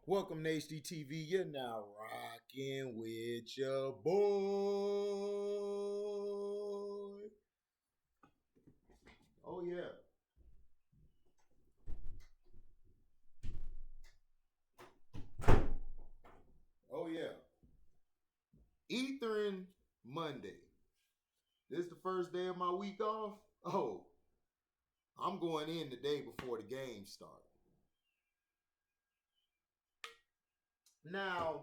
Welcome to HDTV. You're now rocking with your boy. Oh yeah. Oh yeah. Etherin Monday. This is the first day of my week off. Oh, I'm going in the day before the game start. Now,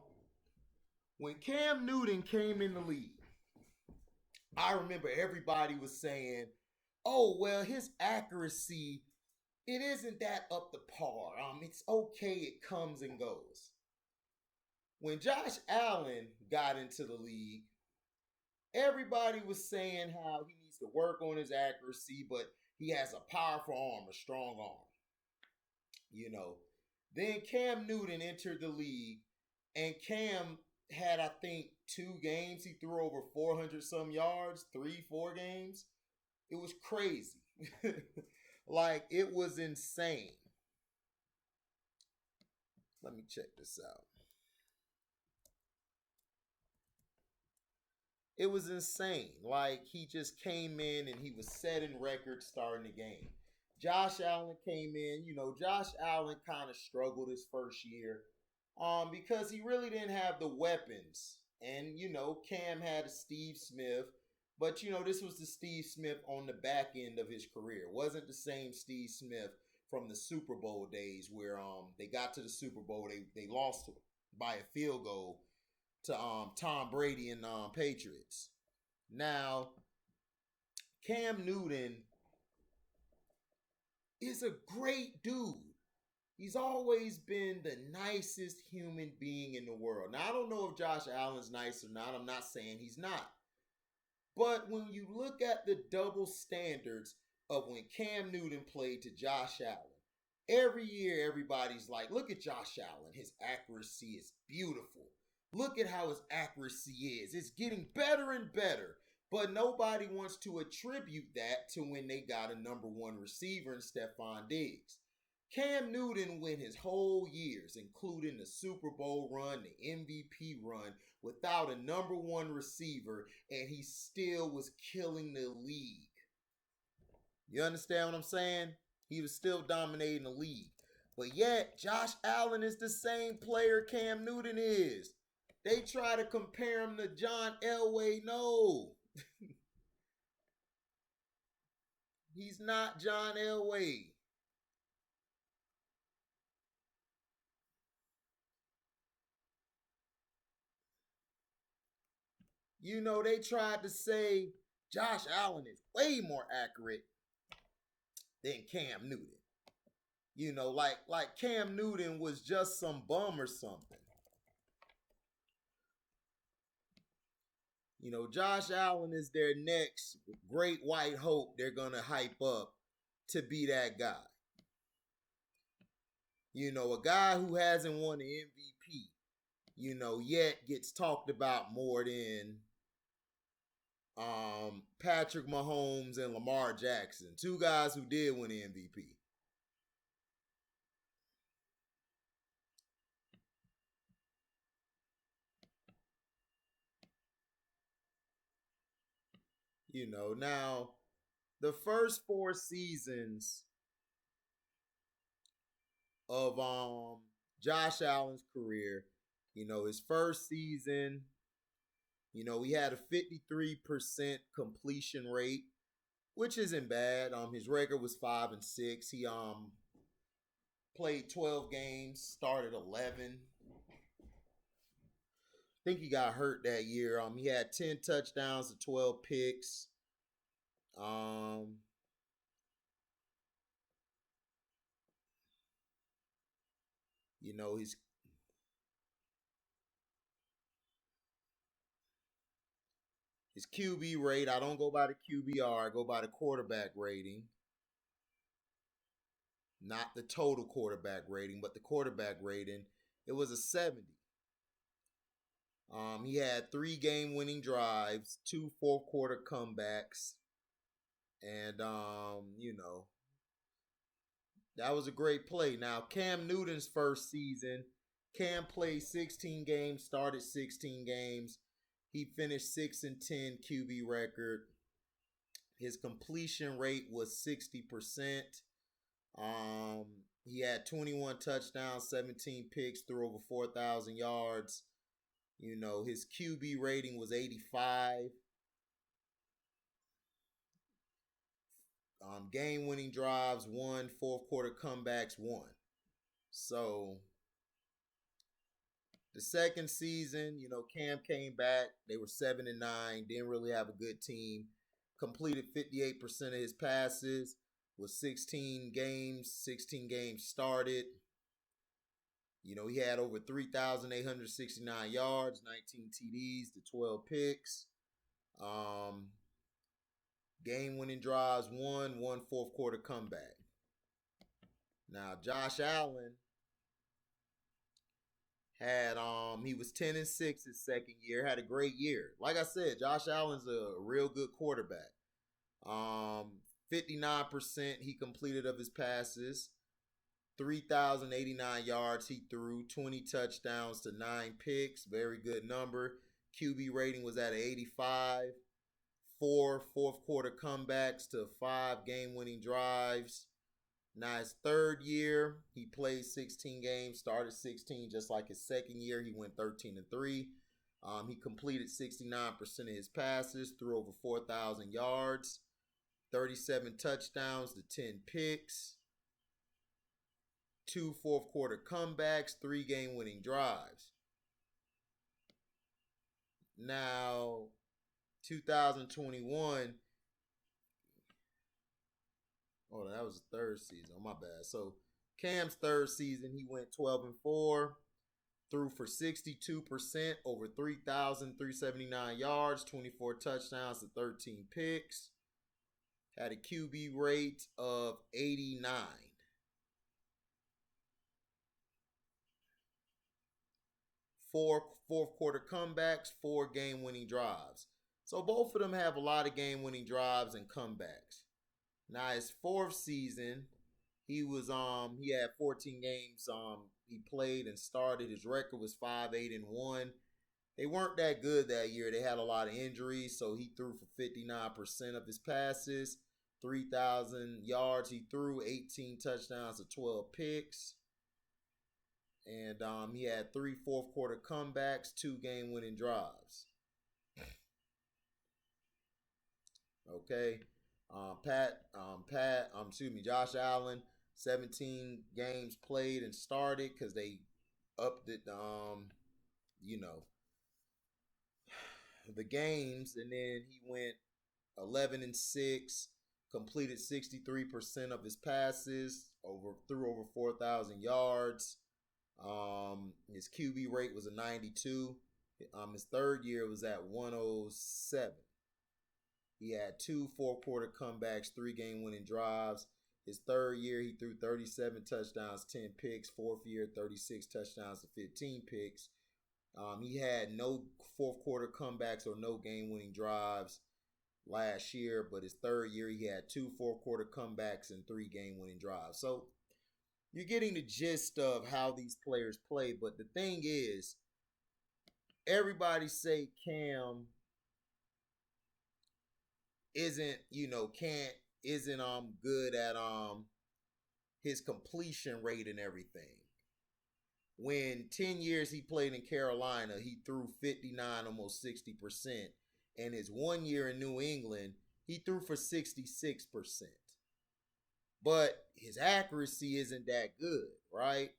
when Cam Newton came in the league, I remember everybody was saying, "Oh well, his accuracy it isn't that up to par. It's okay. It comes and goes." When Josh Allen got into the league, everybody was saying how he needs to work on his accuracy, but he has a powerful arm, a strong arm. You know. Then Cam Newton entered the league, and Cam had, I think, 2 games. He threw over 400 some yards, 3, 4 games. It was crazy. Like, it was insane. Let me check this out. It was insane. Like, he just came in and he was setting records starting the game. Josh Allen came in. Josh Allen kind of struggled his first year because he really didn't have the weapons. And, Cam had a Steve Smith. But, this was the Steve Smith on the back end of his career. It wasn't the same Steve Smith from the Super Bowl days where they got to the Super Bowl. They lost by a field goal to Tom Brady and Patriots. Now, Cam Newton is a great dude. He's always been the nicest human being in the world. Now, I don't know if Josh Allen's nice or not. I'm not saying he's not. But when you look at the double standards of when Cam Newton played to Josh Allen, every year everybody's like, look at Josh Allen. His accuracy is beautiful. Look at how his accuracy is. It's getting better and better. But nobody wants to attribute that to when they got a number one receiver in Stephon Diggs. Cam Newton went his whole years, including the Super Bowl run, the MVP run, without a number one receiver, and he still was killing the league. You understand what I'm saying? He was still dominating the league. But yet, Josh Allen is the same player Cam Newton is. They try to compare him to John Elway. No. He's not John Elway. They tried to say Josh Allen is way more accurate than Cam Newton. Like Cam Newton was just some bum or something. Josh Allen is their next great white hope they're going to hype up to be that guy. A guy who hasn't won the MVP, yet gets talked about more than Patrick Mahomes and Lamar Jackson, 2 guys who did win the MVP. Now the first 4 seasons of Josh Allen's career, his first season, he had a 53% completion rate, which isn't bad. His record was 5-6. He played 12 games, started 11. I think he got hurt that year. He had 10 touchdowns to 12 picks. Um, his QB rate, I don't go by the QBR, I go by the quarterback rating. Not the total quarterback rating, but the quarterback rating. It was a 70. He had 3 game-winning drives, 2 4-quarter comebacks, and that was a great play. Now, Cam Newton's first season, Cam played 16 games, started 16 games. He finished 6-10 QB record. His completion rate was 60%. He had 21 touchdowns, 17 picks, threw over 4,000 yards. You know, his QB rating was 85. Game-winning drives, 1. Fourth quarter comebacks, 1. So the second season, you know, Cam came back. They were 7-9. Didn't really have a good team. Completed 58% of his passes. Was 16 games started. You know, he had over 3,869 yards, 19 TDs to 12 picks. Game-winning drives, 1 fourth quarter comeback. Now, Josh Allen had he was 10-6 his second year, had a great year. Like I said, Josh Allen's a real good quarterback. 59% he completed of his passes, 3,089 yards he threw, 20 touchdowns to 9 picks, very good number. QB rating was at 85. 4 fourth quarter comebacks to 5 game-winning drives. Now his third year, he played 16 games, started 16, just like his second year. He went 13-3. He completed 69% of his passes, threw over 4,000 yards, 37 touchdowns to 10 picks, 2 fourth quarter comebacks, 3 game-winning drives. Now, 2021. Oh, that was the third season. Oh, my bad. So Cam's third season, he went 12-4, threw for 62%, over 3,379 yards, 24 touchdowns to 13 picks. Had a QB rate of 89. 4 fourth quarter comebacks, 4 game-winning drives. So both of them have a lot of game-winning drives and comebacks. Now his fourth season, he had 14 games he played and started. His record was 5-8-1. They weren't that good that year. They had a lot of injuries, so he threw for 59% of his passes, 3,000 yards he threw, 18 touchdowns to 12 picks. And he had 3 fourth quarter comebacks, 2 game-winning drives. Okay. Josh Allen, 17 games played and started because they upped it, the games, and then he went 11-6, completed 63% of his passes, threw over 4,000 yards. His QB rate was a 92. His third year was at 107. He had 2 fourth quarter comebacks, 3 game-winning drives. His third year, he threw 37 touchdowns, 10 picks. Fourth year, 36 touchdowns to 15 picks. He had no fourth quarter comebacks or no game-winning drives last year, but his third year, he had 2 fourth quarter comebacks and 3 game-winning drives. So you're getting the gist of how these players play. But the thing is, everybody say Cam isn't good at his completion rate and everything. When 10 years he played in Carolina, he threw 59, almost 60%. And his 1 year in New England, he threw for 66%. But his accuracy isn't that good, right?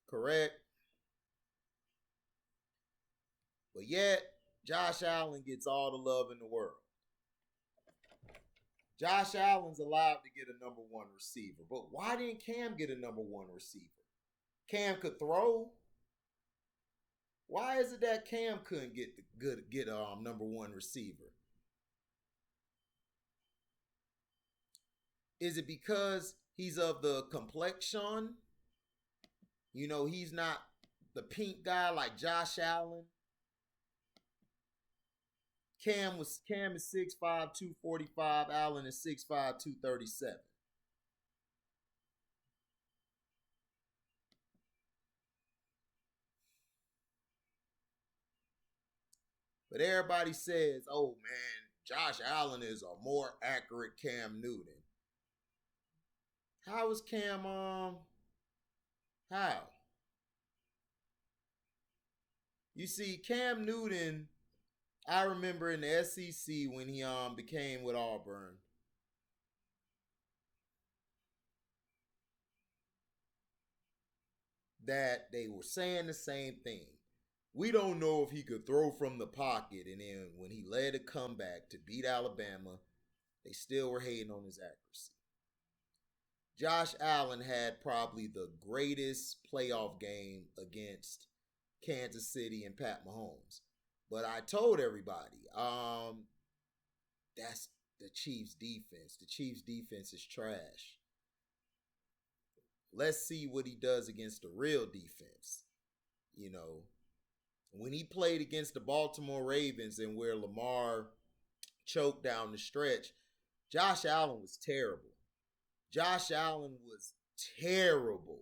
Correct? But yet, Josh Allen gets all the love in the world. Josh Allen's allowed to get a number 1 receiver. But why didn't Cam get a number 1 receiver? Cam could throw. Why is it that Cam couldn't get a number 1 receiver? Is it because he's of the complexion? You know, he's not the pink guy like Josh Allen. Cam is 6'5", 245. Allen is 6'5", 237. But everybody says, oh man, Josh Allen is a more accurate Cam Newton. How is Cam how? You see, Cam Newton, I remember in the SEC when he became with Auburn, that they were saying the same thing. We don't know if he could throw from the pocket, and then when he led a comeback to beat Alabama, they still were hating on his accuracy. Josh Allen had probably the greatest playoff game against Kansas City and Pat Mahomes. But I told everybody, that's the Chiefs defense. The Chiefs defense is trash. Let's see what he does against the real defense. You know, when he played against the Baltimore Ravens and where Lamar choked down the stretch, Josh Allen was terrible. Josh Allen was terrible.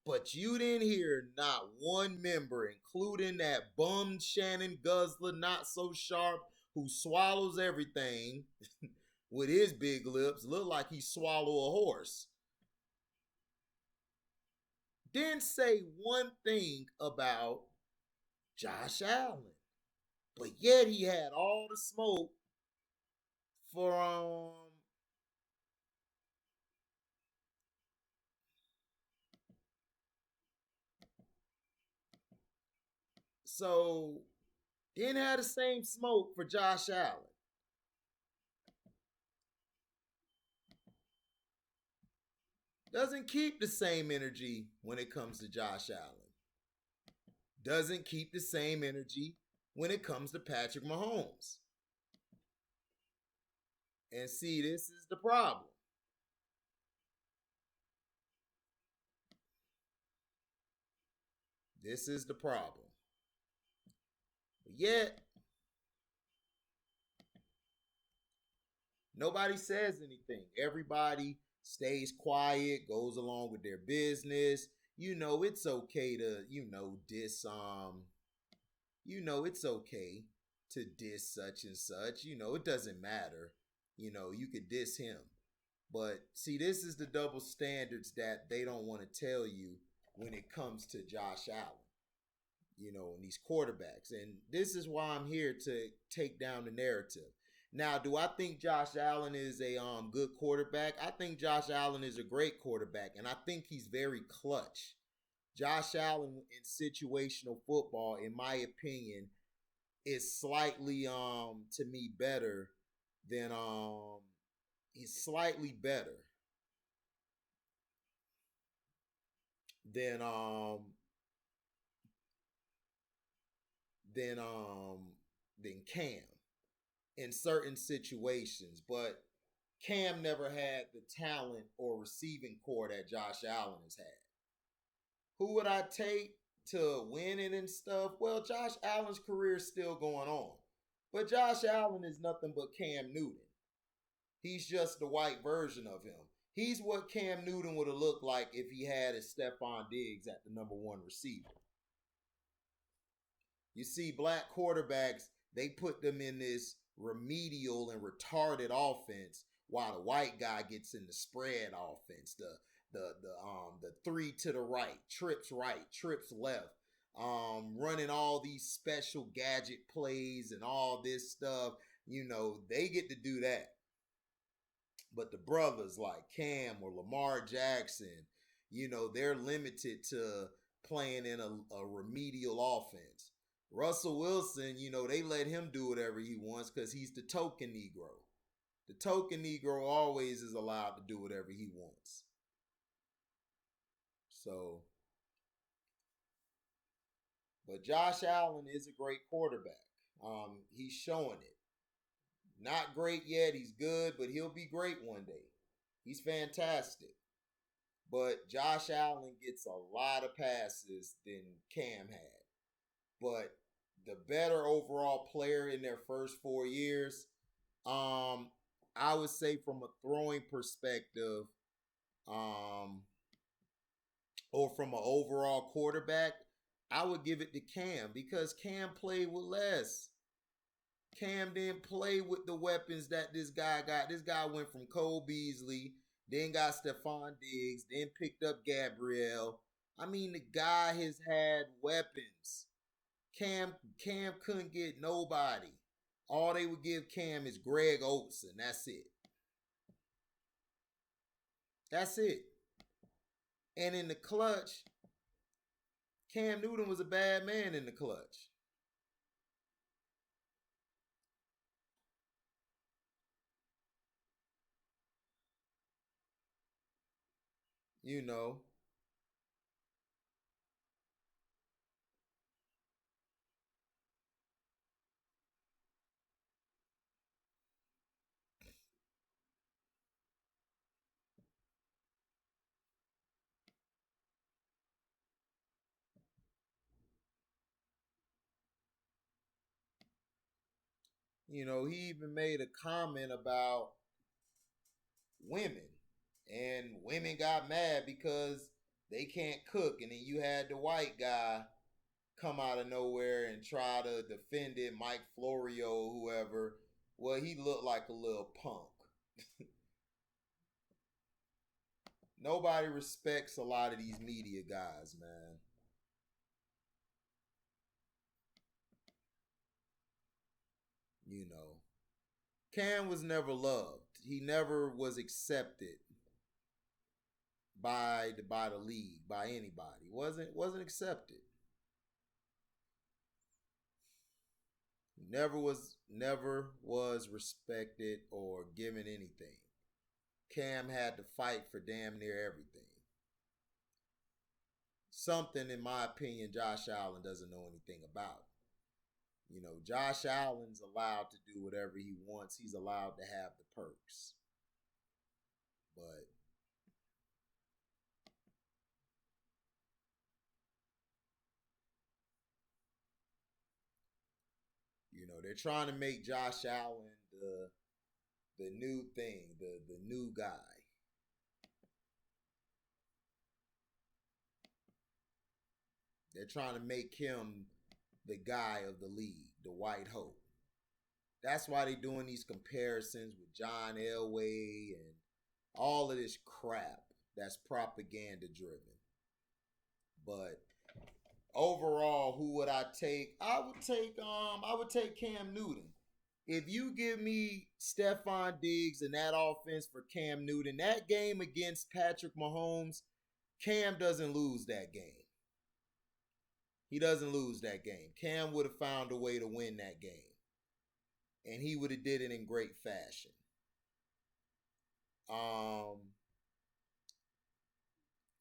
But you didn't hear not one member, including that bummed Shannon Guzzler, not so sharp, who swallows everything with his big lips, look like he swallow a horse. Didn't say one thing about Josh Allen. But yet he had all the smoke for so didn't have the same smoke for Josh Allen. Doesn't keep the same energy when it comes to Josh Allen. Doesn't keep the same energy when it comes to Patrick Mahomes. And see, this is the problem. This is the problem. But yet, nobody says anything. Everybody stays quiet, goes along with their business. You know, it's okay to, it's okay to diss such and such. You know, it doesn't matter. You know, you could diss him. But see, this is the double standards that they don't want to tell you when it comes to Josh Allen, and these quarterbacks. And this is why I'm here to take down the narrative. Now, do I think Josh Allen is a good quarterback? I think Josh Allen is a great quarterback, and I think he's very clutch. Josh Allen in situational football, in my opinion, is slightly to me better than he's slightly better than than um than Cam in certain situations, but Cam never had the talent or receiving core that Josh Allen has had. Who would I take to win it and stuff? Well, Josh Allen's career is still going on. But Josh Allen is nothing but Cam Newton. He's just the white version of him. He's what Cam Newton would have looked like if he had his Stephon Diggs at the number one receiver. You see, black quarterbacks, they put them in this remedial and retarded offense while the white guy gets in the spread offense, the three to the right, trips left, running all these special gadget plays and all this stuff. They get to do that. But the brothers like Cam or Lamar Jackson, they're limited to playing in a remedial offense. Russell Wilson, they let him do whatever he wants because he's the token Negro. The token Negro always is allowed to do whatever he wants. So, but Josh Allen is a great quarterback. He's showing it. Not great yet. He's good, but he'll be great one day. He's fantastic. But Josh Allen gets a lot of passes than Cam had. But the better overall player in their first 4 years, I would say from a throwing perspective, or from an overall quarterback, I would give it to Cam because Cam played with less. Cam didn't play with the weapons that this guy got. This guy went from Cole Beasley, then got Stephon Diggs, then picked up Gabrielle. I mean, the guy has had weapons. Cam couldn't get nobody. All they would give Cam is Greg Olsen. That's it. That's it. And in the clutch, Cam Newton was a bad man in the clutch. You know. He even made a comment about women. And women got mad because they can't cook. And then you had the white guy come out of nowhere and try to defend it, Mike Florio, whoever. Well, he looked like a little punk. Nobody respects a lot of these media guys, man. You know, Cam was never loved. He never was accepted by the league, by anybody. Wasn't accepted. Never was respected or given anything. Cam had to fight for damn near everything. Something, in my opinion, Josh Allen doesn't know anything about. Josh Allen's allowed to do whatever he wants. He's allowed to have the perks. But they're trying to make Josh Allen the new thing, the new guy. They're trying to make him the guy of the league, the white hope. That's why they're doing these comparisons with John Elway and all of this crap that's propaganda driven. But overall, who would I take? I would take Cam Newton. If you give me Stephon Diggs and that offense for Cam Newton, that game against Patrick Mahomes, Cam doesn't lose that game. He doesn't lose that game. Cam would have found a way to win that game. And he would have did it in great fashion.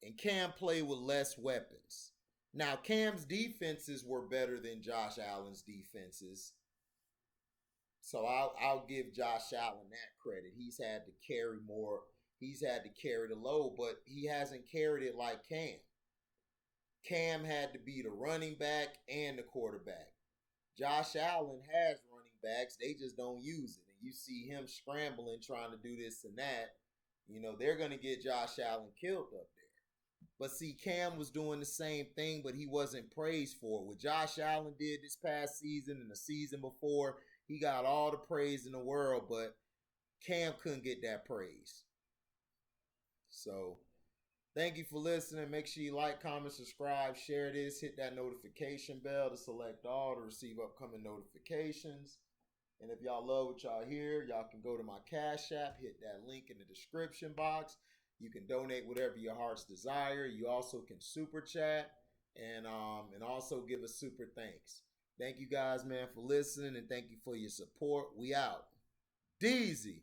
And Cam played with less weapons. Now, Cam's defenses were better than Josh Allen's defenses. So I'll give Josh Allen that credit. He's had to carry more. He's had to carry the load, but he hasn't carried it like Cam. Cam had to be the running back and the quarterback. Josh Allen has running backs. They just don't use it. And you see him scrambling, trying to do this and that. They're going to get Josh Allen killed up there. But see, Cam was doing the same thing, but he wasn't praised for it. What Josh Allen did this past season and the season before, he got all the praise in the world, but Cam couldn't get that praise. So, thank you for listening. Make sure you like, comment, subscribe, share this, hit that notification bell to select all to receive upcoming notifications. And if y'all love what y'all hear, y'all can go to my Cash App, hit that link in the description box. You can donate whatever your heart's desire. You also can super chat and also give a super thanks. Thank you guys, man, for listening, and thank you for your support. We out. Deezy.